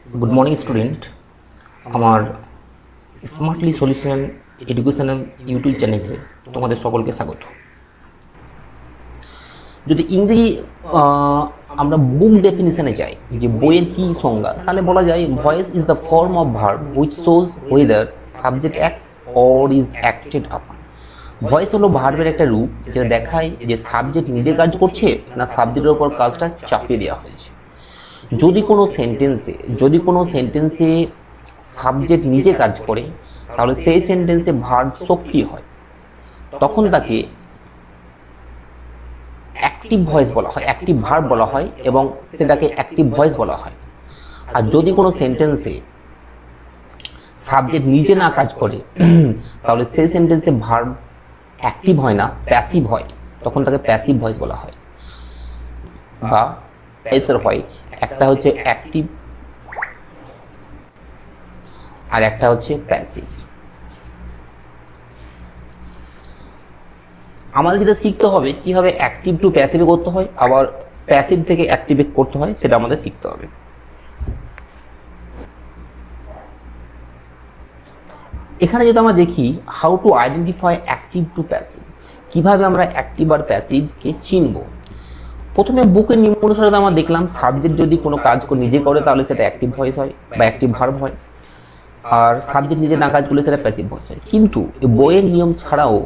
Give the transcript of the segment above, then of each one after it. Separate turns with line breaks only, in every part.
Good morning student हमार smartly solution educational YouTube चैनले तुम्हारे सकल के स्वागत। যদি ইংরেজি আমরা বুক ডেফিনিশনে যাই যে বইয়ের কি সংজ্ঞা, তাহলে বলা যায় voice is the form of verb which shows হুইদার subject acts or is acted আপন। ভয়েস হলো ভার্বের একটা রূপ যেটা দেখায় যে সাবজেক্ট নিজে কাজ করছে না সাবজেক্টের উপর কাজটা চাপিয়ে দেওয়া হয়েছে। যদি কোনো সেন্টেন্সে সাবজেক্ট নিজে কাজ করে তাহলে সেই সেন্টেন্সে ভার্ব সক্রিয় হয়, তখন তাকে অ্যাক্টিভ ভয়েস বলা হয়, অ্যাক্টিভ ভার্ব বলা হয় এবং সেটাকে অ্যাক্টিভ ভয়েস বলা হয়। আর যদি কোনো সেন্টেন্সে সাবজেক্ট নিজে না কাজ করে তাহলে সেই সেন্টেন্সে ভার্ব অ্যাক্টিভ হয় না, প্যাসিভ হয়, তখন তাকে প্যাসিভ ভয়েস বলা হয়। বা টাইপসের হয়, একটা হচ্ছে অ্যাক্টিভ আর একটা হচ্ছে প্যাসিভ। আমাদের যেটা শিখতে হবে কিভাবে অ্যাক্টিভ টু প্যাসিভে করতে হয়, আবার প্যাসিভ থেকে অ্যাক্টিভে করতে হয়, সেটা আমাদের শিখতে হবে। এখানে যদি আমরা দেখি how to identify active to passive, কিভাবে আমরা অ্যাক্টিভ আর প্যাসিভকে চিনব। প্রথমে বুকের নিম্নানুসারে আমরা দেখলাম সাবজেক্ট যদি কোনো কাজ নিজে করে তাহলে সেটা অ্যাক্টিভ ভয়েস হয় বা অ্যাক্টিভ ভার্ব হয়, আর সাবজেক্ট নিজে না কাজ করলে সেটা প্যাসিভ ভয়েস হয়। কিন্তু বইয়ের নিয়ম ছাড়াও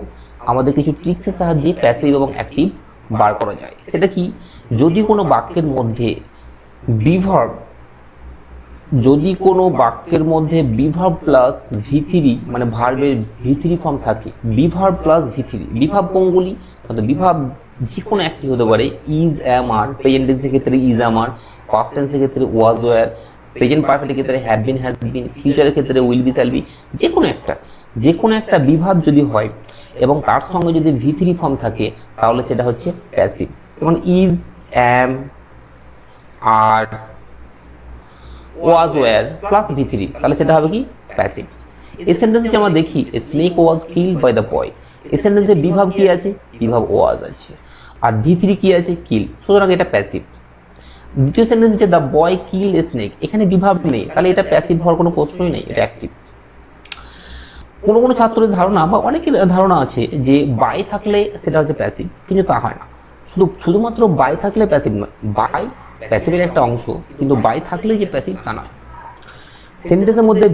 আমাদের কিছু ট্রিক্সের সাহায্যে প্যাসিভ এবং অ্যাক্টিভ বার করা যায়। সেটা কি, যদি কোনো বাক্যের মধ্যে বিভার্ব প্লাস ভি3 মানে ভার্বের ভি3 ফর্ম থাকে, বিভার্ব প্লাস ভি3, বিভাব কোনগুলি, বিভাব যে কোনো একটি হতে পারে, ইজ এম আর, প্রেজেন্ট টেন্সের ক্ষেত্রে ইজ এম আর, পাস্ট টেন্সের ক্ষেত্রে ওয়াজ ওয়্যার, প্রেজেন্ট পারফেক্টের ক্ষেত্রে হ্যাভ বিন হ্যাজ বিন, ফিউচারের ক্ষেত্রে উইল বি শ্যাল বি, যে কোনো একটা বিভাব যদি হয় এবং তার সঙ্গে যদি ভি3 ফর্ম থাকে তাহলে সেটা হচ্ছে প্যাসিভ। যেমন is, am, are, was were plus ভি3, তাহলে সেটা হবে কি প্যাসিভ। এই সেন্টেন্সে আমরা দেখি a snake was killed by the boy, এই সেন্টেন্সে বিভাব কি আছে, বিভাব ওয়াজ আছে, আর ভি3 কি আছে, কিল, সুতরাং এটা প্যাসিভ। দ্বিতীয় সেন্টেন্স হচ্ছে the boy kill a snake, এখানে বিভাব নেই, তাহলে এটা প্যাসিভ হওয়ার কোনো প্রশ্নই নেই, এটা অ্যাক্টিভ। কোনো ছাত্রের ধারণা বা অনেকের ধারণা আছে যে বাই থাকলে সেটা হচ্ছে প্যাসিভ, কিন্তু তা হয় না। শুধুমাত্র বাই থাকলে প্যাসিভ নয়, বাই প্যাসিভের একটা অংশ, কিন্তু বাই থাকলে যে প্যাসিভ তা নয়। সেন্টেন্সের মধ্যে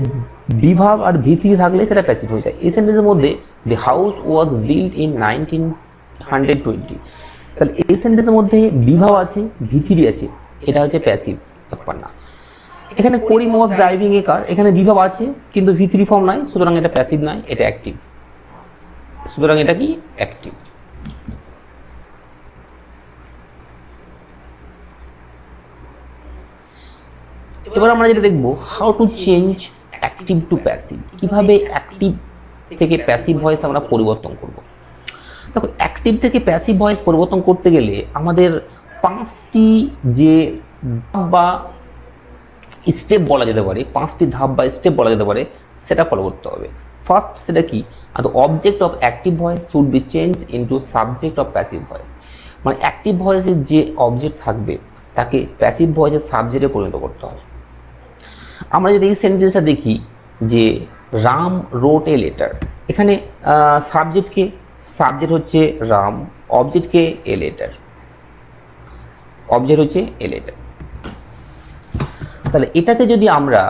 বিভাব আর ভি3 থাকলে সেটা প্যাসিভ হয়ে যায়। এই সেন্টেন্সের মধ্যে the house was built in 1920, তাহলে এই সেন্টেন্সের মধ্যে বিভাব আছে, ভি3 আছে, এটা হচ্ছে প্যাসিভ ব্যাপার না। এখানে করিম ওয়াজ ড্রাইভিং এ কার, এখানে বিভাব আছে কিন্তু ভি3 ফর্ম নাই, সুতরাং এটা প্যাসিভ নয়, এটা অ্যাক্টিভ। সুতরাং এটা কি অ্যাক্টিভ। এবার আমরা যেটা দেখবো how to change active to passive, কিভাবে অ্যাক্টিভ থেকে প্যাসিভ ভয়েস আমরা পরিবর্তন করব। দেখো, অ্যাক্টিভ থেকে প্যাসিভ ভয়েস পরিবর্তন করতে গেলে আমাদের 5টি যে বা স্টেপ বলা যেতে পারে, 5টি ধাপ বা স্টেপ বলা যেতে পারে, সেটা ফলো করতে হবে। ফার্স্ট, সেটা কি, the object of active voice should be change into subject of passive voice, মানে অ্যাক্টিভ ভয়েসের যে অবজেক্ট থাকবে তাকে প্যাসিভ ভয়েসের সাবজেক্টে পরিণত করতে হবে। আমরা যদি এই সেন্টেন্সটা দেখি যে রাম রোট এ লেটার, এখানে সাবজেক্ট হচ্ছে রাম, অবজেক্টকে এ লেটার, অবজেক্ট হচ্ছে এ লেটার। তাহলে এটাকে যদি আমরা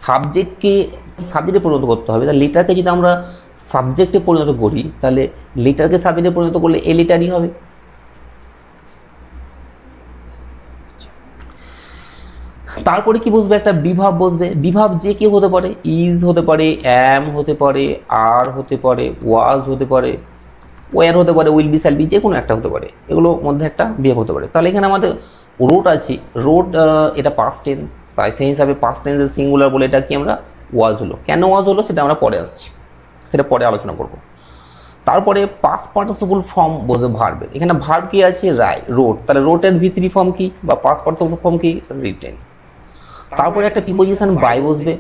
সাবজেক্টে পরিণত করতে হবে, তাহলে লেটারকে যদি আমরা সাবজেক্টে পরিণত করি তাহলে লেটারকে সাবজেক্টে পরিণত করলে এ লেটারই হবে। তারপরে কি বসবে, একটা বিভাব বসবে। বিভাব যে কেউ হতে পারে, ইজ হতে পারে, এম হতে পারে, আর হতে পারে, ওয়াজ হতে পারে, ওয়ার হতে পারে, উইল বি শ্যাল বি, যে কোনো একটা হতে পারে, এগুলোর মধ্যে একটা বিভাব হতে পারে। তাহলে এখানে আমাদের রোড আছে, রোড এটা পাস্ট টেন্স, তাই সেই হিসাবে পাস্ট টেন্সের সিঙ্গুলার বলে এটা কি আমরা ওয়াজ হলো। কেন ওয়াজ হলো সেটা আমরা পরে আসছি, সেটা পরে আলোচনা করব। তারপরে পাস্ট পার্টিসিপল ফর্ম বসে ভার্বের, এখানে ভার্ব কি আছে, রোড, তাহলে রোটের ভি3 ফর্ম কি বা পাস্ট পার্টিসিপল ফর্ম কি, রিটেন। তারপরে একটা প্রিপোজিশন বাই বসবে,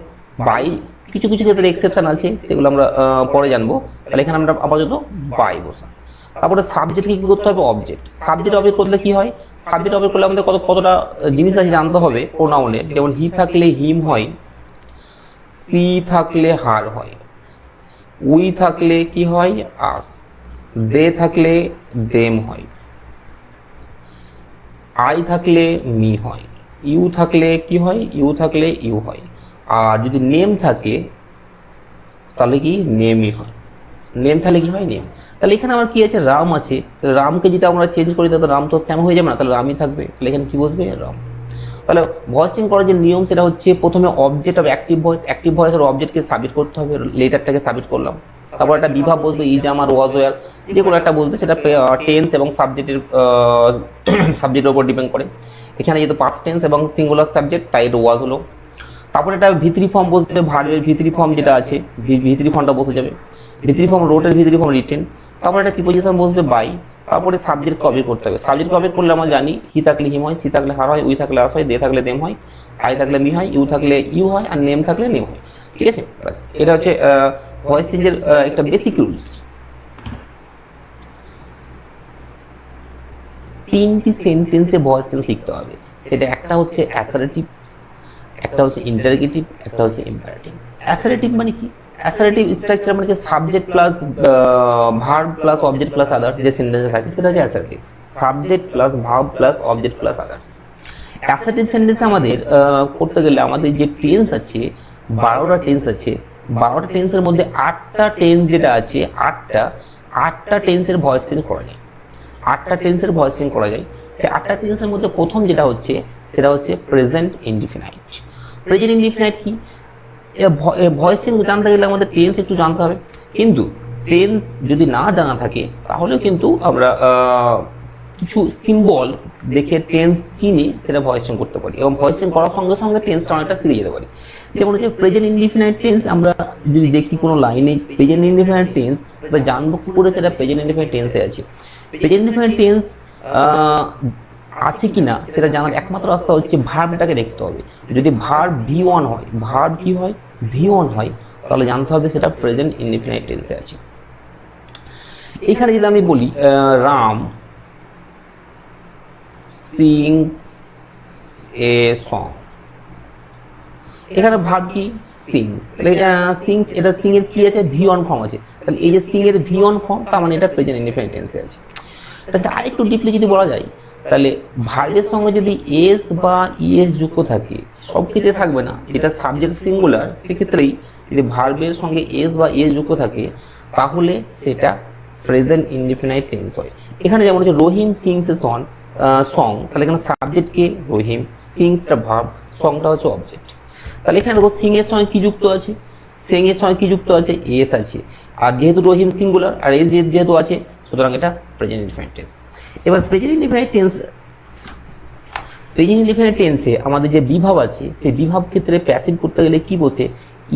বাই কিছু ক্ষেত্রে এক্সেপশন আছে, সেগুলো আমরা পরে জানবো। তাহলে এখানে আমরা আপাতত বাই বসা। তারপরে সাবজেক্টকে কি করতে হবে, অবজেক্ট। সাবজেক্ট অবজেক্ট করলে কি হয়, সাবজেক্ট অবজেক্ট করলে আমাদের কতটা জিনিস আছে জানতে হবে প্রোনাউনের। যেমন হি থাকলে হিম হয়, সি থাকলে হার হয়, উই থাকলে কি হয় আস, দে থাকলে দেম হয়, আই থাকলে মি হয়, ইউ থাকলে কি হয়, ইউ থাকলে ইউ হয়। আর যদি নেম থাকে তাহলে কি নেমই হয়, নেম থাকলে কি হয় নেম। তাহলে এখানে আমার কি আছে, রাম আছে, রামকে যদি আমরা চেঞ্জ করি তাহলে রাম তো শ্যাম হয়ে যাবে না, তাহলে রামই থাকবে। তাহলে এখানে কি বসবে, রাম। তাহলে ভয়েস চেঞ্জ করার যে নিয়ম সেটা হচ্ছে প্রথমে object of active voice, active ভয়েসের অবজেক্টকে সাবমিট করতে হবে, লেটারটাকে সাবমিট করলাম। তারপর একটা বিভাগ বসবে, ইজ আমার ওয়াজ ওয়ার, যে কোনো একটা বলবে, সেটা টেন্স এবং সাবজেক্টের উপর ডিপেন্ড করে। এখানে যেহেতু পাস্ট টেন্স এবং সিঙ্গুলার সাবজেক্ট তাই এটা ওয়াজ হলো। তারপরে একটা ভিতরি ফর্ম বসবে, ভার্বের ভিতরি ফর্ম যেটা আছে ভিতরি ফর্মটা বসে যাবে, ভিতরি ফর্ম রোটের ভিতরি ফর্ম রিটেন। তারপরে একটা প্রিপোজিশন বসবে বাই, তারপরে সাবজেক্ট কভার করতে হবে। সাবজেক্ট কভার করলে আমরা জানি হি থাকলে হিম হয়, সি থাকলে হার হয়, উই থাকলে আস হয়, দে থাকলে দেম হয়, আই থাকলে মি হয়, ইউ থাকলে ইউ হয়, আর নেম থাকলে নেম হয়। ঠিক আছে, ব্যাস এটা হচ্ছে ভয়েস চেঞ্জের একটা বেসিক রুলস। তিনটি সেন্টেন্সে ভয়েস চেঞ্জ শিখতে হবে, সেটা একটা হচ্ছে অ্যাসারেটিভ, একটা হচ্ছে ইন্টারগেটিভ, একটা হচ্ছে ইম্পারেটিভ। অ্যাসারেটিভ মানে কি, অ্যাসারেটিভ স্ট্রাকচার মানে subject plus verb plus object plus others যে সেন্টেন্সে থাকে সেটা হচ্ছে assertive, subject plus verb plus object plus others. Assertive সেন্টেন্সে আমাদের করতে গেলে আমাদের যে টেন্স আছে 12টা টেন্স আছে, 12টা টেন্সের মধ্যে 8টা টেন্স যেটা আছে, 8টা টেন্সের ভয়েস চেঞ্জ করা যায়, 8টা টেন্সের ভয়েস চেঞ্জ করা যায়। সেই 8টা টেন্সের মধ্যে প্রথম যেটা হচ্ছে সেটা হচ্ছে প্রেজেন্ট ইনডিফিনাইট। প্রেজেন্ট ইনডিফিনাইট কি, ভয়েস চেঞ্জ জানতে গেলে আমাদের টেন্স একটু জানতে হবে, কিন্তু টেন্স যদি না জানা থাকে তাহলেও কিন্তু আমরা কিছু সিম্বল দেখে টেন্স চিনি সেটা ভয়েস চেঞ্জ করতে পারি, এবং ভয়েস চেঞ্জ করার সঙ্গে সঙ্গে টেন্সটা অনেকটা শিখে যেতে পারি। যেমন হচ্ছে প্রেজেন্ট ইনডিফিনাইট টেন্স, আমরা যদি দেখি কোনো লাইনে প্রেজেন্ট ইনডিফিনাইট টেন্স, তাহলে জানবো কি করে সেটা প্রেজেন্ট ইনডিফিনাইট টেন্সে আছে। প্রেজেন্ট ইনডিফিনাইট টেন্স আছে কিনা সেটা জানার একমাত্র রাস্তা হচ্ছে ভার্বটাকে দেখতে হবে। যদি ভার্ব V1 হয়, ভার্ব কি হয় V1 হয়, তাহলে জানতে হবে সেটা প্রেজেন্ট ইনডিফিনাইট টেন্সে আছে। এখানে যদি আমি বলি রাম সিংস এ সং, এখানে ভার্ব কি সিংস, তাহলে সিংস, এটা সিং এর কি আছে V1 ফর্ম আছে, তাহলে এই যে সিং এর V1 ফর্ম তার মানে এটা প্রেজেন্ট ইনডিফিনাইট টেন্সে আছে। তাহলে আরেকটু ডিপলি যদি বলা যায়, তাহলে ভার্বের সঙ্গে যদি এস বা ইএস যুক্ত থাকে, সব ক্ষেত্রে থাকবে না, যেটা সাবজেক্ট সিঙ্গুলার সেক্ষেত্রেই যদি ভার্বের সঙ্গে এস বা ইএস যুক্ত থাকে তাহলে সেটা প্রেজেন্ট ইনডিফিনাইট টেন্স হয়। এখানে যেমন হচ্ছে রহিম সিংস এ সং, তাহলে এখানে সাবজেক্টকে রহিম, সিংসটা ভার্ব, সংটা হচ্ছে অবজেক্ট। তাহলে এখানে দেখো সিং এর সঙ্গে কি যুক্ত আছে, সিং এর সঙ্গে কি যুক্ত আছে, এস আছে, আর যেহেতু রহিম সিঙ্গুলার আর এস যেহেতু আছে, সুতরাং এটা প্রেজেন্ট ইনডিফিনাইট টেন্স। এবার প্রেজেন্ট ইনডিফিনাইট টেন্সে আমাদের যে বিভাব আছে সেই বিভাব ক্ষেত্রে প্যাসিভ করতে গেলে কি বসে,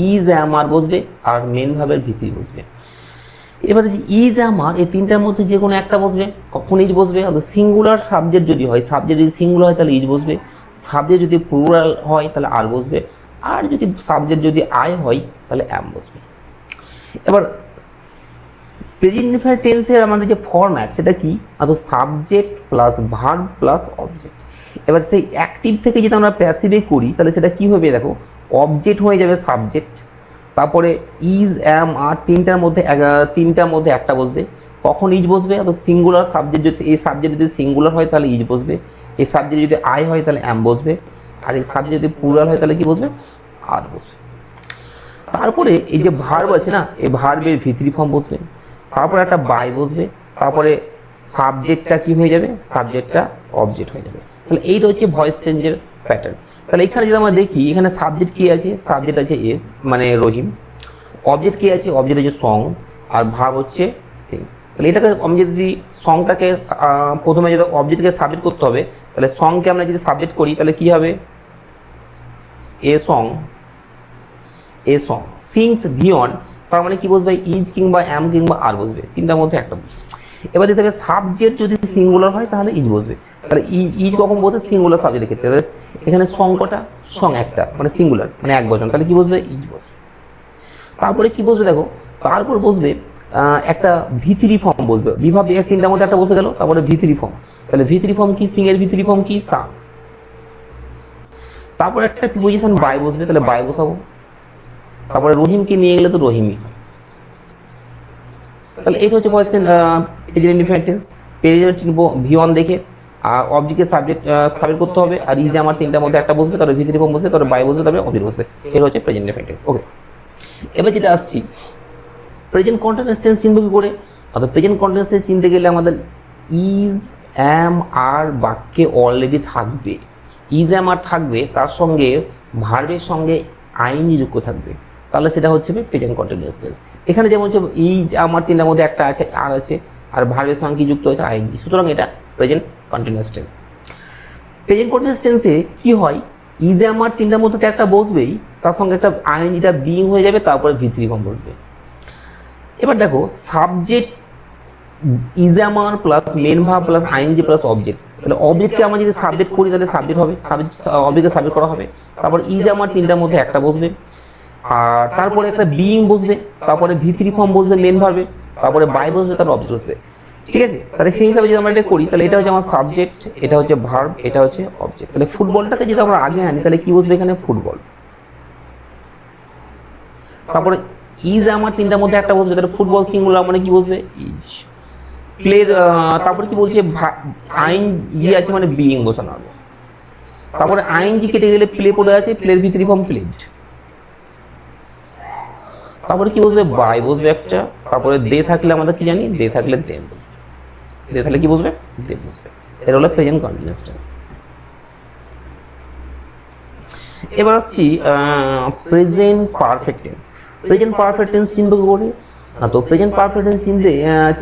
ইজ অ্যাম আর বসবে আর মেন ভাবের ভিত্তি বসবে। এবারে যে ইজ অ্যাম আর এই তিনটার মধ্যে যে কোনো একটা বসবে, কখন ইজ বসবে, সিঙ্গুলার সাবজেক্ট যদি হয়, সাবজেক্ট যদি সিঙ্গুলার হয় তাহলে ইজ বসবে, সাবজেক্ট যদি প্লুরাল হয় তাহলে আর বসবে, আর যদি সাবজেক্ট যদি আই হয় তাহলে অ্যাম বসবে। এবার প্রেজেন্ট ইনডিফিনাইট টেন্সের আমাদের যে ফরম্যাট সেটা কি, subject plus verb plus object. এবার সেই অ্যাক্টিভ থেকে যদি আমরা প্যাসিভে করি তাহলে সেটা কি হবে, দেখো অবজেক্ট হয়ে যাবে সাবজেক্ট, তারপরে ইজ অ্যাম আর তিনটার মধ্যে একটা বসবে, কখন ইজ বসবে, সিঙ্গুলার সাবজেক্ট যদি, এই সাবজেক্ট যদি সিঙ্গুলার হয় তাহলে ইজ বসবে, এই সাবজেক্ট যদি আই হয় তাহলে অ্যাম বসবে, আর এই সাবজেক্ট যদি প্লুরাল হয় তাহলে কি বসবে, আর বসবে। তারপরে এই যে ভার্ব আছে না, এই ভার্বের ভিতরি ফর্ম বসবে, তারপরে একটা বাই বসবে, তারপরে সাবজেক্টটা কি হয়ে যাবে, সাবজেক্টটা অবজেক্ট হয়ে যাবে। তাহলে এইটা হচ্ছে ভয়েস চেঞ্জের প্যাটার্ন। তাহলে এখানে যদি আমরা দেখি, এখানে সাবজেক্ট কি আছে, সাবজেক্ট আছে এস মানে রহিম, অবজেক্ট কি আছে, অবজেক্ট আছে সং, আর ভার্ব হচ্ছে সিংস। তাহলে এটাকে আমি যদি সংটাকে প্রথমে যদি অবজেক্টকে সাবজেক্ট করতে হবে, তাহলে সংকে আমরা যদি সাবজেক্ট করি তাহলে কি হবে, এ সং সিংস V1, তার মানে কি বসবে, ইজ কিংবা অ্যাম কিংবা আর বসবে, তিনটার মধ্যে একটা বসবে। এবার দিতে হবে সাবজেক্ট যদি সিঙ্গুলার হয় তাহলে ইজ বসবে, তাহলে ইজ কখন বসবে, সিঙ্গুলার সাবজেক্টের ক্ষেত্রে। এখানে সংকটা সং একটা মানে সিঙ্গুলার মানে এক বচন, তাহলে কি বসবে, ইজ বসবে। তারপরে কি বসবে দেখো, তারপর বসবে একটা ভিতরি ফর্ম বসবে, বিভাব এক তিনটার মধ্যে একটা বসে গেল, তারপরে ভিতরি ফর্ম, তাহলে ভিতরি ফর্ম কি, সিং এর ভিতরি ফর্ম কি, সা। তারপরে একটা প্রিপোজিশন বাই বসবে, তাহলে বাই বসাবো। তারপরে রহিমকে নিয়ে গেলে তো রহিমই। তাহলে এটা হচ্ছে question present indefinite tense. Present V1 দেখে আর অবজেক্টের সাবজেক্ট স্থাপিত করতে হবে, আর ইজ আমার তিনটার মধ্যে একটা বসবে, তারপরে ভিতরি ফর্ম বসবে, তারপরে বাই বসবে, তারপরে অবজেক্ট বসবে। এটা হচ্ছে প্রেজেন্ট ইনডিফিনিট টেন্স। ওকে, এবার যেটা আসছি প্রেজেন্ট কন্টিনিউয়াস টেন্স চিনব কি করে। অর্থাৎ প্রেজেন্ট কন্টিনিউয়াস টেন্স চিনতে গেলে আমাদের ইজ অ্যাম আর বাক্যে অলরেডি থাকবে, ইজ অ্যাম আর থাকবে, তার সঙ্গে ভার্বের সঙ্গে আইনি যুক্ত থাকবে, তাহলে সেটা হচ্ছে প্রেজেন্ট কন্টিনিউয়াস টেন্স। এখানে যেমন হচ্ছে ইজ আমার তিনটার মধ্যে একটা আছে, আর আছে, আর ভার্বের সঙ্গে কি যুক্ত আছে, আইএনজি, সুতরাং এটা present continuous tense. Present continuous টেন্সে কি হয়, ইজ আমার তিনটার মধ্যে একটা বসবেই, তার সঙ্গে একটা আইএনজিটা বিং হয়ে যাবে, তারপরে ভিতরি ফর্ম বসবে। এবার দেখো সাবজেক্ট ইজ আমার plus main verb plus ING plus object, তাহলে অবজেক্টকে আমরা যদি সাবজেক্ট করি তাহলে সাবজেক্ট হবে, অবজেক্টকে সাবজেক্ট করা হবে, তারপর ইজ আমার তিনটার মধ্যে একটা বসবে, আর তারপরে একটা বিং বসবে, তারপরে ভিতরি ফর্ম বসবে মেন ভার্বে, তারপরে বাই বসবে, তারপর অবজেক্ট বসবে। ঠিক আছে, তাহলে সেই হিসাবে যদি আমরা এটা করি, তাহলে এটা হচ্ছে আমার সাবজেক্ট, এটা হচ্ছে ভার্ব, এটা হচ্ছে অবজেক্ট। তাহলে ফুটবলটাকে যদি আমরা আগে আনি তাহলে কি বসবে এখানে, ফুটবল। তারপরে ইজ আমার তিনটার মধ্যে একটা বসবে, তাহলে ফুটবল সিঙ্গুলার মানে কি বসবে, ইজ। প্লের তারপরে কি বলছে, আইন জি আছে মানে বিইং বসানো হবে, তারপরে আইন জি কেটে গেলে প্লে পড়ে আছে, প্লের ভিতরি ফর্ম প্লেড। তারপরে কি বসবে, বাই বসবে একটা, তারপরে দে থাকলে আমাদের কি জানি, দে থাকলে দেন বসবে, দে থাকলে কি বসবে, দেন বসবে। এটা হলো প্রেজেন্ট কন্টিনিউয়াস টেন্স। এবার আসছি present perfect tense. Present perfect tense চিনব কি করে না, তো প্রেজেন্ট পারফেক্ট টেন্স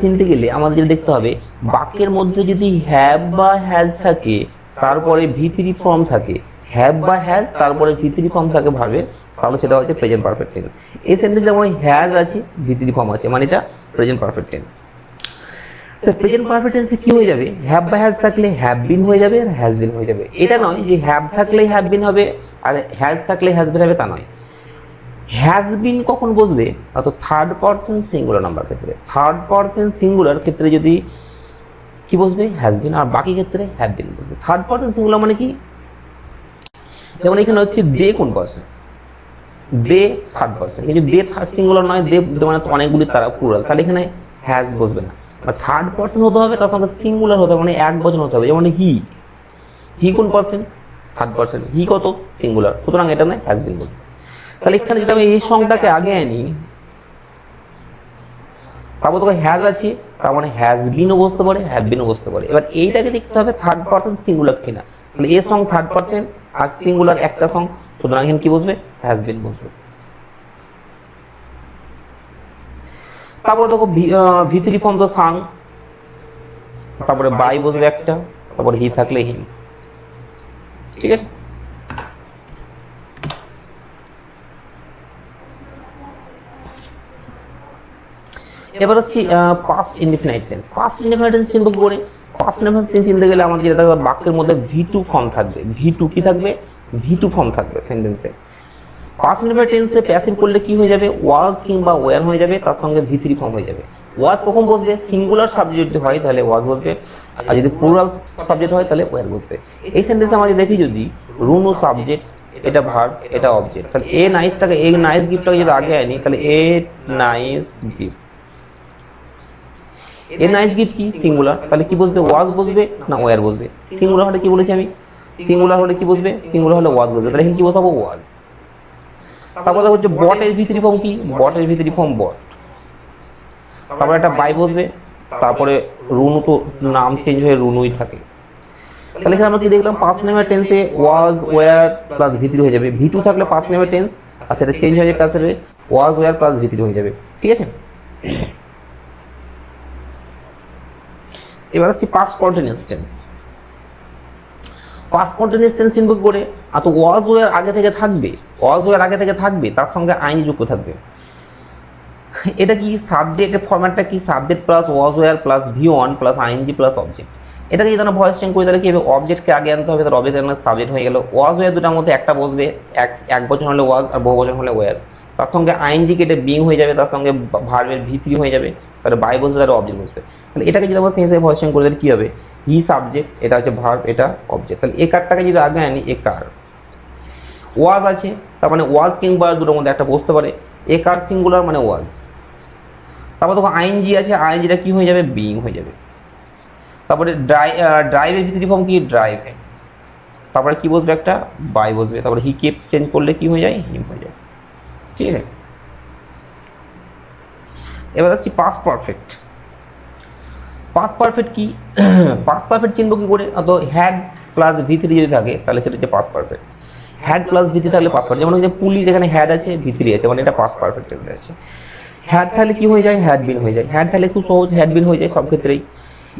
চিনতে গেলে আমাদের যেটা দেখতে হবে, বাক্যের মধ্যে যদি হ্যাভ বা হ্যাজ থাকে, তারপরে ভিতরি ফর্ম থাকে, হ্যাভ বা হ্যাজ তারপরে ভিতরি ফর্ম থাকে ভার্বের, তাহলে সেটা হচ্ছে প্রেজেন্ট পারফেক্ট টেন্স। এই সেন্টেন্সে যেমন হ্যাজ আছে ভিতরি ফর্ম আছে, মানে এটা প্রেজেন্ট পারফেক্ট টেন্স। তো প্রেজেন্ট পারফেক্ট টেন্সে কি হয়ে যাবে, হ্যাভ বা হ্যাজ থাকলে হ্যাভ বিন হয়ে যাবে আর হ্যাজ বিন হয়ে যাবে। এটা নয় যে হ্যাভ থাকলেই হ্যাভ বিন হবে আর হ্যাজ থাকলে হ্যাজ বিন হবে, তা নয়। হ্যাজ বিন কখন বসবে, অর্থাৎ থার্ড পারসন সিঙ্গুলার নাম্বার ক্ষেত্রে, থার্ড পারসন সিঙ্গুলার ক্ষেত্রে যদি কি বসবে, হ্যাজ বিন, আর বাকি ক্ষেত্রে হ্যাভ বিন বসবে। থার্ড পারসন সিঙ্গুলার মানে কি, যেমন এখানে হচ্ছে দে কোন পারসন, দে থার্ড পারসন, কিন্তু দে থার্ড সিঙ্গুলার নয়, দে মানে তো অনেকগুলি তারা প্লুরাল, তাহলে এখানে হ্যাজ বসবে না। থার্ড পারসন হতে হবে, তার সঙ্গে সিঙ্গুলার হতে হবে, মানে এক বচন হতে হবে, যেমন হি, হি কোন পারসন, থার্ড পারসন, হি কত, সিঙ্গুলার, সুতরাং এটা নয়, হ্যাজ বিন বসবে। তাহলে এখানে যদি আমি এই সংটাকে আগে আনি, তারপর তোকে হ্যাজ আছে, তার মানে হ্যাজ বিনও বসতে পারে, হ্যাভ বিনও বসতে পারে। এবার এইটাকে দেখতে হবে থার্ড পারসন সিঙ্গুলার কিনা, তাহলে এ সং থার্ড পারসন আর সিঙ্গুলার একটা সং, সুতরাং এখানে কি বসবে, হ্যাজ বিন বসবে। তারপরে দেখো ভিতরি ফর্ম তো সাং, তারপরে বাই বসবে একটা, তারপরে হি থাকলে হিম। ঠিক আছে, এবার হচ্ছে past indefinite tense. Past indefinite tense চিনব কি করে, পাস্ট ইনডিফিনাইট টেন্স চিনতে গেলে আমাদের যেটা থাকবে, বাক্যের মধ্যে ভি2 ফর্ম থাকবে, ভি2 কি থাকবে, ভি2 ফর্ম থাকবে সেন্টেন্সে। পাস্ট ইনডিফিনাইট টেন্সে প্যাসিভ করলে কি হয়ে যাবে, ওয়াজ কিংবা ওয়্যার হয়ে যাবে, তার সঙ্গে ভি3 ফর্ম হয়ে যাবে। ওয়াজ কখন বসবে, সিঙ্গুলার সাবজেক্ট যদি হয় তাহলে ওয়াজ বসবে, আর যদি প্লুরাল সাবজেক্ট হয় তাহলে ওয়্যার বসবে। এই সেন্টেন্সে আমাদের দেখি, যদি রুনু সাবজেক্ট, এটা ভার্ব, এটা অবজেক্ট, তাহলে এ নাইসটাকে, এ নাইস গিফটটাকে যদি আগে আনি, তাহলে a nice gift, a nice gift কি, সিঙ্গুলার, তাহলে কি বসবে, ওয়াজ বসবে না ওয়্যার বসবে। সিঙ্গুলার হলে কি বলেছি আমি, সিঙ্গুলার হলে কি বসবে, সিঙ্গুলার হলে ওয়াজ বসবে, তাহলে এখানে কি বসাবো, ওয়াজ। তারপর হচ্ছে বটের ভিতরি ফর্ম কি, বটের ভিতরি ফর্ম বট, তারপরে একটা বাই বসবে, তারপরে রুনু তো নাম চেঞ্জ হয়ে রুনুই থাকে। তাহলে এখানে আমরা কি দেখলাম, পাস্ট নেমের টেন্সে ওয়াজ ওয়্যার প্লাস ভিতরি হয়ে যাবে, ভি2 থাকলে পাস্ট নেমের টেন্স, আর সেটা চেঞ্জ হয়ে যাবে, আসলে ওয়াজ ওয়্যার প্লাস ভিতরি হয়ে যাবে। ঠিক আছে, এবার আসছি past continuous tense. Past continuous tense চিনব কি করে, আর তো ওয়াজ ওয়্যার আগে থেকে থাকবে, ওয়াজ ওয়্যার আগে থেকে থাকবে, তার সঙ্গে আইনি যুক্ত থাকবে। এটা কি সাবজেক্টের ফরম্যাটটা কি, subject plus was were plus V1 plus ING plus object. এটাকে যদি আমরা ভয়েস চেঞ্জ করি তাহলে কি হবে, অবজেক্টকে আগে আনতে হবে, তার অবজেক্ট সাবজেক্ট হয়ে গেল, ওয়াজ ওয়্যার দুটার মধ্যে একটা বসবে, এক বচন হলে ওয়াজ আর বহু বচন হলে ওয়্যার, তার সঙ্গে আইএনজি কেটে বিং হয়ে যাবে, তার সঙ্গে ভার্বের ভি3 হয়ে যাবে, তাহলে বাই বসবে, তাহলে অবজেক্ট বসবে। তাহলে এটাকে যদি আমরা সেই হিসেবে ভয়েসিং করে দিলে কী হবে, হি সাবজেক্ট, এটা হচ্ছে ভার্ব, এটা অবজেক্ট। তাহলে এ কারটাকে যদি আগে আনি, এ কার ওয়াজ আছে, তার মানে ওয়াজ কিংবা দুটোর মধ্যে একটা বসতে পারে, এ কার সিঙ্গুলার মানে ওয়াজ। তারপর দেখো আইএনজি আছে, আইএনজিটা কী হয়ে যাবে, বিং হয়ে যাবে। তারপরে ড্রাইভের ভি3 ফর্ম কি, ড্রাইভ। তারপরে কি বসবে, একটা বাই বসবে। তারপরে হি কেপ চেঞ্জ করলে কি হয়ে যায়, হিম হয়ে যায়। ঠিক আছে, এবার আসছি পাস্ট পারফেক্ট। পাস্ট পারফেক্ট কি, পাস্ট পারফেক্ট চিনব কি করে, তো হ্যাড প্লাস ভি3 যদি থাকে তাহলে সেটা হচ্ছে পাস্ট পারফেক্ট। হ্যাড প্লাস ভি3 থাকলে পাস্ট পারফেক্ট, যেমন যে পুলিশ এখানে হ্যাড আছে, ভি3 আছে, মানে এটা পাস্ট পারফেক্ট আছে। হ্যাড থাকলে কি হয়ে যায়, হ্যাড বিন হয়ে যায়। হ্যাড থাকলে খুব সহজ, হ্যাড বিন হয়ে যায় সব ক্ষেত্রেই।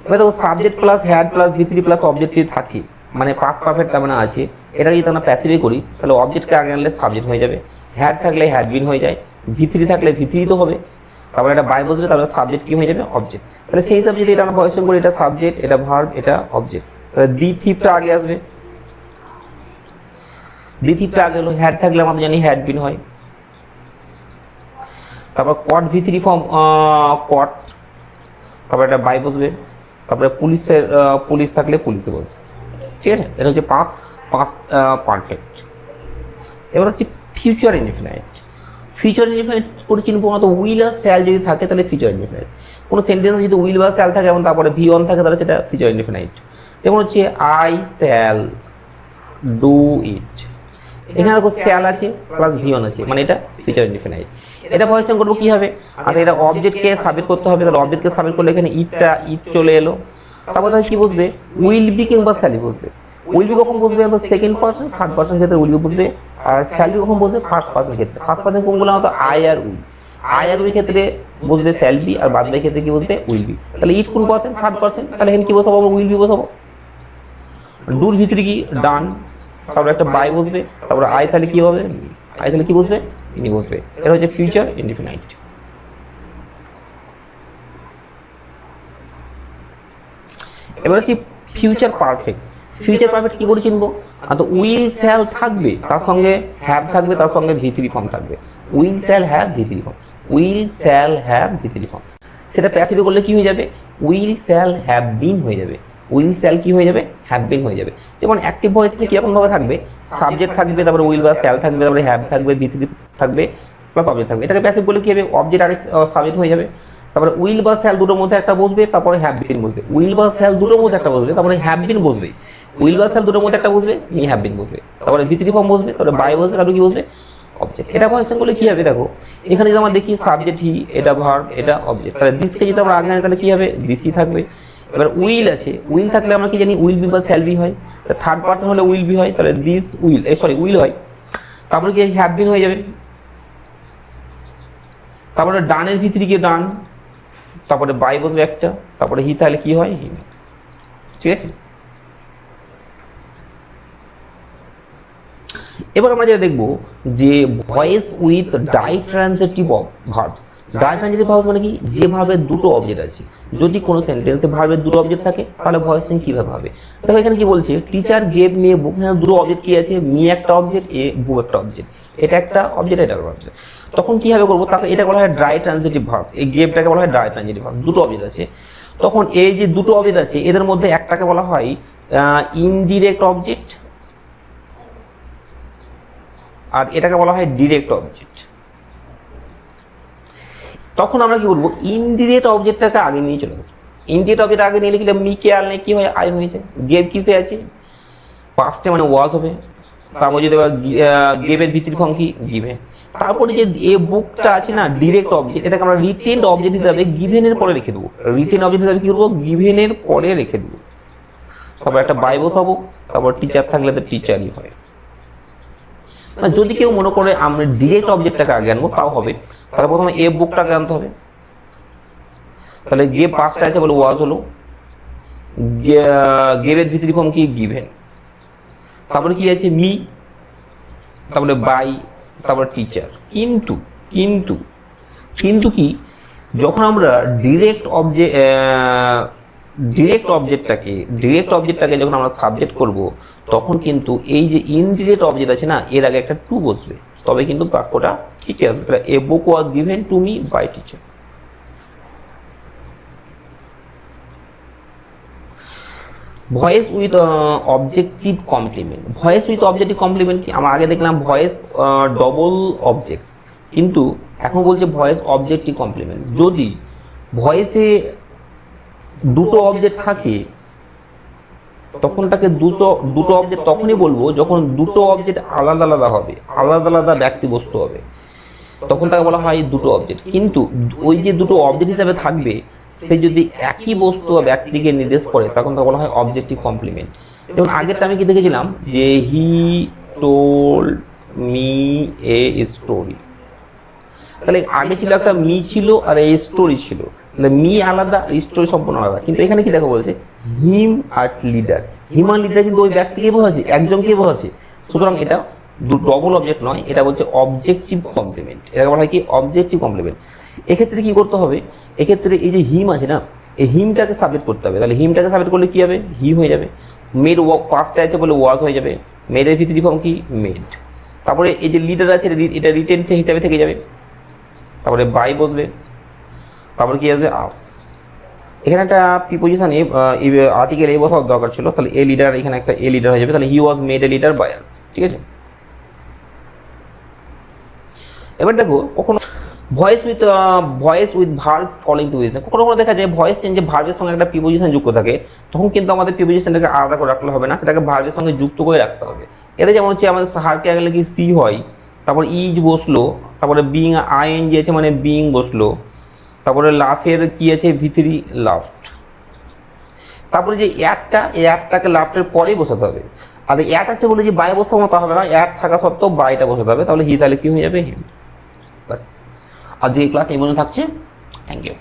এবার দেখো সাবজেক্ট প্লাস হ্যাড প্লাস ভি3 প্লাস অবজেক্ট যদি থাকে, মানে পাস্ট পারফেক্ট তার মানে আছে, এটা যদি আমরা প্যাসিভে করি তাহলে অবজেক্টকে আগে আনলে সাবজেক্ট হয়ে যাবে, হ্যাড থাকলে হ্যাড বিন হয়ে যায়, ভি3 থাকলে ভি3 তো হবে, তারপরে এটা বাই বসবে, তাহলে সাবজেক্ট কি হয়ে যাবে, অবজেক্ট। তাহলে সেই হিসাবে যদি এটা আমরা ভয়েসিং করি, এটা সাবজেক্ট, এটা ভার্ব, এটা অবজেক্ট, তাহলে দি থিপটা আগে আসবে, দি থিপটা আগে হলো। হ্যাড থাকলে আমরা জানি হ্যাড বিন হয়। তারপর কট ভি3 ফর্ম কট, তারপরে এটা বাই বসবে, তারপরে পুলিশ থাকলে পুলিশে বসবে। ঠিক আছে, এটা হচ্ছে পাস্ট পারফেক্ট। এবার হচ্ছে ফিউচার ইনডিফিনাইট। ফিউচার ইনডিফিনাইট করে চিনবো না, তো উইল আর শ্যাল যদি থাকে তাহলে ফিউচার ইনডিফিনাইট। কোনো সেন্টেন্সে যদি উইল বা শ্যাল থাকে এবং তারপরে ভি অন থাকে তাহলে সেটা ফিউচার ইনডিফিনাইট। যেমন হচ্ছে আই শ্যাল ডু ইট, এখানে দেখো শ্যাল আছে প্লাস ভি অন আছে, মানে এটা ফিউচার ইনডিফিনাইট। এটা ভয়েসিং করবো কি হবে, আর এটা অবজেক্টকে সাবমিট করতে হবে, তাহলে অবজেক্টকে সাবমিট করলে এখানে ইট চলে এলো। তারপর তাহলে কি বসবে, উইল বি কিংবা স্যালি বসবে। উইল বি কখন বসবে, সেকেন্ড পার্সন থার্ড পার্সন ক্ষেত্রে উইল বি বসবে, আর স্যালি কখন বসবে, ফার্স্ট পার্সন ক্ষেত্রে। ফার্স্ট পার্সন কোনগুলো হতো, আই আর উইল। আই আর উইল ক্ষেত্রে বসবে স্যাল বি, আর বাদ বাকি ক্ষেত্রে কি বসবে, উইল বি। তাহলে ইট কোন পার্সন, থার্ড পার্সন, তাহলে এখানে কি বসাবো, উইল বি বসাবো। ডুর ভিতরে কি, ডান, তারপরে একটা বাই বসবে, তারপরে আই তাহলে কি হবে, আই তাহলে কি বসবে, ইনি বসবে। এটা হচ্ছে ফিউচার ইনডিফিনাইট। এবার হচ্ছে ফিউচার পারফেক্ট। ফিউচার পারফেক্ট কি করে চিনবো, তো উইল শ্যাল থাকবে, তার সঙ্গে হ্যাভ থাকবে, তার সঙ্গে ভি3 ফর্ম থাকবে। Will shall have ভি3 form, will shall have ভি3 form. সেটা প্যাসিভে করলে কি হয়ে যাবে, উইল শ্যাল হ্যাভ বিন হয়ে যাবে, উইল শ্যাল কি হয়ে যাবে, হ্যাভ বিন হয়ে যাবে। যেমন অ্যাক্টিভ ভয়েসে কীরকমভাবে থাকবে, সাবজেক্ট থাকবে, তারপরে উইল বা শ্যাল থাকবে, তারপরে হ্যাভ থাকবে, ভি3 থাকবে, প্লাস অবজেক্ট থাকবে। এটাকে প্যাসিভ করলে কী হবে, অবজেক্ট আগে সাবজেক্ট হয়ে যাবে, তারপরে উইল বা শ্যাল দুটোর মধ্যে একটা বসবে, তারপরে হ্যাভ বিন বসবে। উইল বা শ্যাল দুটোর মধ্যে একটা বসবে, তারপরে হ্যাভ বিন বসবে। উইল বা শ্যাল দুটোর মধ্যে একটা বসবে, নি হ্যাভ বিন বসবে, তারপরে ভি3 ফর্ম বসবে, তারপরে বাই বসবে, তারপরে কি বসবে, অবজেক্ট। এটা ভয়েসিং করলে কি হবে, দেখো এখানে যদি আমরা দেখি সাবজেক্ট হি, এটা ভার্ব, এটা অবজেক্ট। তাহলে দিসকে যদি আমরা আগে আনি তাহলে কি হবে, দিসই থাকবে। এবার উইল আছে, উইল থাকলে আমরা কি জানি, উইল বি বা শ্যাল বি হয়। থার্ড পার্সন হলে উইল বি হয়, তাহলে দিস উইল, উইল হয়। তারপরে কি হ্যাভ বিন হয়ে যাবে। তারপরে ডানের ভি3 কে ডান, তারপরে বাই বসবে একটা, তারপরে হি তাহলে কি হয়, হিম। ঠিক আছে, এবার আমরা যেটা দেখবো যে voice with ditransitive verbs. Ditransitive verbs মানে কি, যে ভার্বের দুটো অবজেক্ট আছে। যদি কোনো সেন্টেন্সে ভার্বের দুটো অবজেক্ট থাকে তাহলে ভয়েসিং কিভাবে হবে, দেখো এখানে কি বলছে, টিচার গেভ মি এ বুক। এখানে দুটো অবজেক্ট কি আছে, মি একটা অবজেক্ট, এ বুক একটা অবজেক্ট, এটা একটা অবজেক্ট, এটা একটা অবজেক্ট। তখন কিভাবে করবো, তাকে এটা বলা হয় ড্রাই ট্রানজিটিভ ভার্বস। এই গেভটাকে বলা হয় ড্রাই ট্রানজিটিভ ভার্ব, দুটো অবজেক্ট আছে। তখন এই যে দুটো অবজেক্ট আছে এদের মধ্যে একটাকে বলা হয় ইনডিরেক্ট অবজেক্ট, আর এটাকে বলা হয় ডিরেক্ট অবজেক্ট। তখন আমরা কি বলবো, ইনডিরেক্ট অবজেক্টটাকে আগে নিয়ে চলে আসবো। ইনডিরেক্ট অবজেক্ট আগে নিয়ে লিখলে মি কে আনলে কি হয়, আই হয়ে যায়। গেভ কিসে আছে, পাস্টে মানে ওয়াজ হবে। তারপর যদি গেভের ভি3 ফর্ম কি, গিভেন। তারপরে যে এ বুকটা আছে না, ডিরেক্ট অবজেক্ট, এটাকে আমরা রিটেন্ড অবজেক্ট হিসাবে গিভেনের পরে রেখে দেবো। রিটেন্ড অবজেক্ট হিসাবে কি করবো, গিভেনের পরে রেখে দেবো। তারপর একটা বাই বসাবো, তারপর টিচার থাকলে তো টিচারই হয়। যদি কেউ মনে করে আমরা ডিরেক্ট অবজেক্টটাকে আগে আনবো তাও হবে, তাহলে প্রথমে এ বুকটাকে আনতে হবে। তাহলে গেভ পাঁচটা আছে বলে ওয়াজ হলো, গেভের ভি3 ফর্ম কি, গিভেন। তারপরে কি আছে, মি, তারপরে বাই, তারপরে টিচার। কিন্তু কিন্তু কিন্তু কি, যখন আমরা ডিরেক্ট অবজেক্টটাকে যখন আমরা সাবজেক্ট করব, তখন কিন্তু এই যে ইনডিরেক্ট অবজেক্ট আছে না, এর আগে একটা টু বসবে, তবে কিন্তু বাক্যটা ঠিকই আসবে। তাহলে a book was given to me by teacher. Voice with objective complement. Voice with objective complement কি? আমরা আগে দেখলাম ভয়েস ডবল অবজেক্টস, কিন্তু এখন বলছে ভয়েস অবজেক্টিভ কমপ্লিমেন্ট। যদি ভয়েসে দুটো অবজেক্ট থাকে তখন তাকে দুটো অবজেক্ট তখনই বলবো যখন দুটো অবজেক্ট আলাদা আলাদা হবে, আলাদা আলাদা ব্যক্তি বস্তু হবে, তখন তাকে বলা হয় দুটো অবজেক্ট। কিন্তু ওই যে দুটো অবজেক্ট হিসাবে থাকবে সে যদি একই বস্তু বা ব্যক্তিকে নির্দেশ করে তখন তাকে বলা হয় অবজেক্টিভ কমপ্লিমেন্ট। যেমন আগেরটা আমি কি দেখেছিলাম যে he told me a story, তাহলে আগে ছিল একটা মি ছিল আর এ স্টোরি ছিল, তাহলে মি আলাদা স্টোরি সম্পূর্ণ আলাদা। কিন্তু এখানে কি দেখো বলছে হিম আর লিডার, হিম আর লিডার কিন্তু ওই ব্যক্তিকে বোঝাচ্ছে, একজনকে বোঝাচ্ছে। সুতরাং এটা ডবল অবজেক্ট নয়, এটা বলছে অবজেক্টিভ কমপ্লিমেন্ট। এটাকে বলা হয় কি অবজেক্টিভ কমপ্লিমেন্ট। এক্ষেত্রে কি করতে হবে, এক্ষেত্রে এই যে হিম আছে না, এই হিমটাকে সাবজেক্ট করতে হবে। তাহলে হিমটাকে সাবজেক্ট করলে কি হবে, হি হয়ে যাবে। মেড পাঁচটা আছে বলে ওয়াজ হয়ে যাবে, মেডের ভিতরি ফর্ম কি মেড। তারপরে এই যে লিডার আছে এটা রিটেন হিসাবে থেকে যাবে, তারপরে বাই বসবে, তারপরে কি আসবে আস। এখানে একটা প্রিপোজিশন আর্টিকেল এ বসার দরকার ছিল, তাহলে এ লিডার এখানে একটা এ লিডার হয়ে যাবে, তাহলে he was made a leader by us. ঠিক আছে, এবার দেখো কখনো voice with verbs following to is, কখনো কখনো দেখা যায় ভয়েস চেঞ্জে ভার্বের সঙ্গে একটা প্রিপোজিশন যুক্ত থাকে, তখন কিন্তু আমাদের প্রিপোজিশনটাকে আলাদা করে রাখলে হবে না, সেটাকে ভার্বের সঙ্গে যুক্ত করে রাখতে হবে। এটা যেমন হচ্ছে আমাদের সাহারকে আগে কি সি হয়, তারপর ইজ বসলো, তারপরে বিং আইএনজি আছে মানে বিং বসলো, তারপরে লাফের কি আছে ভিতরি লাফট, তারপরে যে অ্যাডটাকে লাফটের পরেই বসাতে হবে। আর অ্যাড আছে বলে যে বাই বসাবো তা হবে না, অ্যাড থাকা সত্ত্বেও বাইটা বসাতে হবে, তাহলে হি তাহলে কি হয়ে যাবে হিম। বাস, আজকে এই ক্লাস এই পর্যন্ত থাকছে। Thank you.